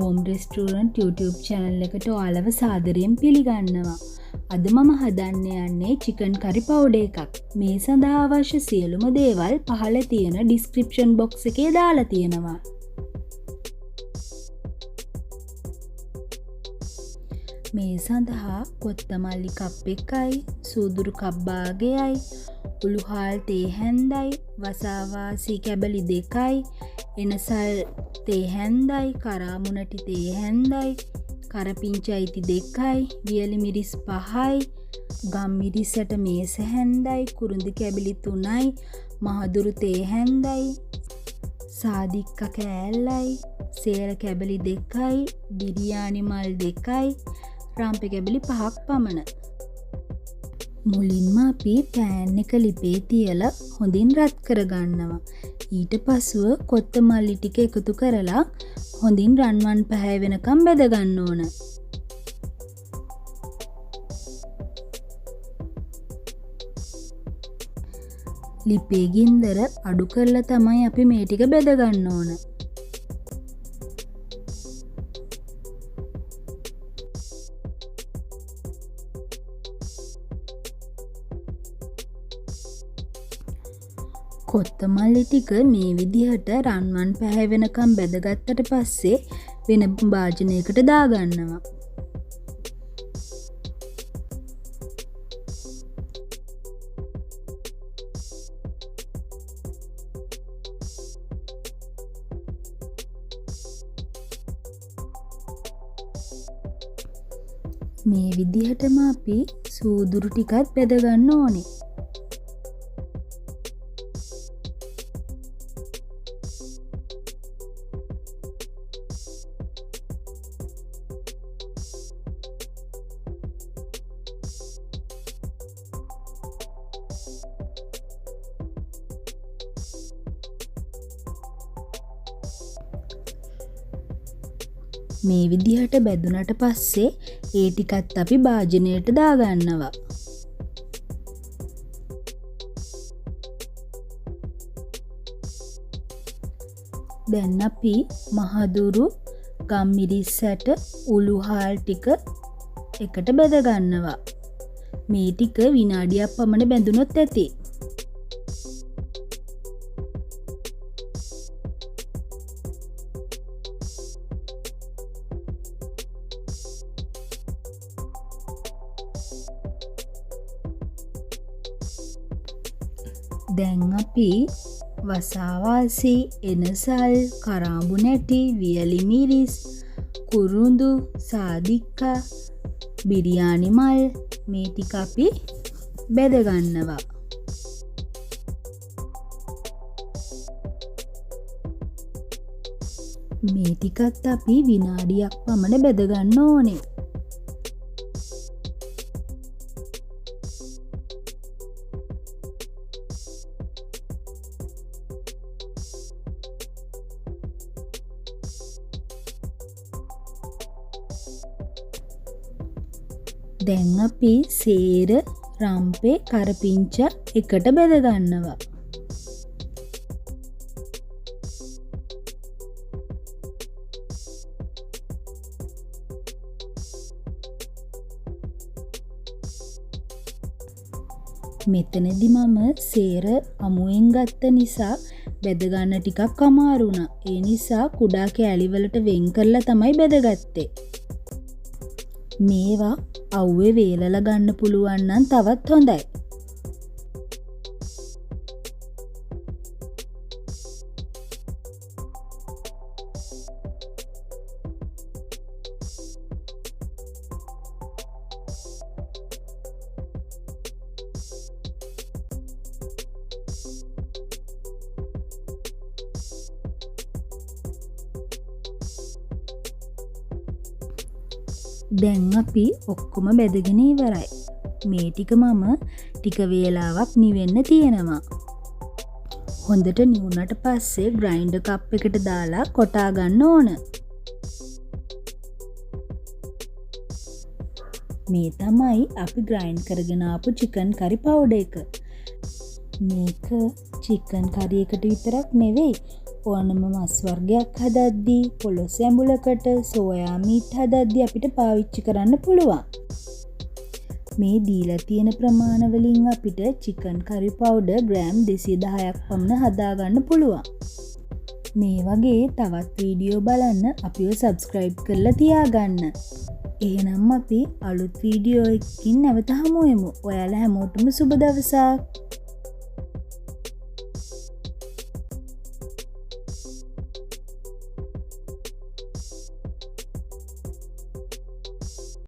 Home restaurant YouTube channel එකට ඔයාලව සාදරයෙන් පිළිගන්නවා. අද මම හදන්න යන්නේ chicken curry powder එකක්. මේ සඳහා අවශ්‍ය සියලුම දේවල් පහළ තියෙන description box එකේ දාලා තියෙනවා. මේ සඳහා කොත්තමල්ලි කප් එකයි, සූදුරු කප් භාගයයි, උළුහාල් තේ හැන්දයි, වසාවාසි කැබලි 2යි, එනසල් තේ හැන්දයි, කරාමුණටි තේ හැන්දයි, කරපිංචයිති 2යි, වියලි මිරිස් 5යි, ගම් මිරිසට මේස හැන්දයි, කුරුඳු කැබලි 3යි, මහදුරු තේ හැන්දයි, සාදික්ක කෑල්ලයි, සේර කැබලි 2යි, බිරියානි මල් 2යි, රාම්පෙ කැබලි 5ක් පමණ. මුලින්ම අපි පෑන් එක ලිපේ තියලා හොඳින් රත් කරගන්නවා. ඊට පසුව කොත්තමල්ලි ටික එකතු කරලා හොඳින් රන්වන් පැහැ වෙනකම් බෙද ගන්න ඕන. ලිපේ ගින්දර අඩු කරලා තමයි අපි මේ ටික බෙද ගන්න ඕන. කොත්තමල්ලි ටික මේ විදිහට රන්වන් පැහැ වෙනකම් බෙදගත්තට පස්සේ වෙන භාජනයකට දාගන්නවා. මේ විදිහටම අපි සූදුරු ටිකත් බෙද ගන්න ඕනේ. මේ විදිහට බැදුනට පස්සේ ඒ ටිකත් අපි භාජනයට දාගන්නවා. දැන් අපි මහදුරු, ගම්මිරිස්සට, උළුහාල් ටික එකට බෙද ගන්නවා. මේ ටික විනාඩියක් පමණ බැඳුනොත් ඇති. දැන් අපි වසාවාසි, එනසල්, කරාඹුනැටි, වියලි මිරිස්, කුරුඳු, සාදික්කා, බිරියානි මල් මේ ටික අපි බෙද ගන්නවා. මේ ටිකත් අපි විනාඩියක් පමණ බෙද ගන්න ඕනේ. දැන් අපි සේර, රම්පේ, කරපිංච එකට බෙද ගන්නවා. මෙතනදි මම සේර අමුවෙන් ගත්ත නිසා බෙද ගන්න ටිකක් අමාරු වුණා. ඒ නිසා කුඩා කෑලි වලට වෙන් කරලා තමයි බෙදගත්තේ. මේවා අවුවේ වේලලා ගන්න පුළුවන් නම් තවත් හොඳයි. දැන් අපි ඔක්කොම බෙදගෙන ඉවරයි. මේ ටික මම ටික වේලාවක් නිවෙන්න තියෙනවා. හොඳට නිවුනට පස්සේ ග්‍රයින්ඩර් කප් එකට දාලා කොටා ගන්න ඕන. මේ තමයි අපි ග්‍රයින්ඩ් කරගෙන ආපු chicken curry powder එක. මේක chicken curry එකට විතරක් නෙවෙයි, ඕනම මස් වර්ගයක් හදද්දී, පොලොස් ඇඹුලකට, සෝයා මීට් හදද්දී අපිට පාවිච්චි කරන්න පුළුවන්. මේ දීලා තියෙන ප්‍රමාණ වලින් අපිට චිකන් කරි පවුඩර් ග්‍රෑම් 210ක් පමණ හදාගන්න පුළුවන්. මේ වගේ තවත් වීඩියෝ බලන්න අපිව සබ්ස්ක්‍රයිබ් කරලා තියාගන්න. එහෙනම් අපි අලුත් වීඩියෝ එකකින් නැවත හමු වෙමු. ඔයාලා හැමෝටම සුබ දවසක්.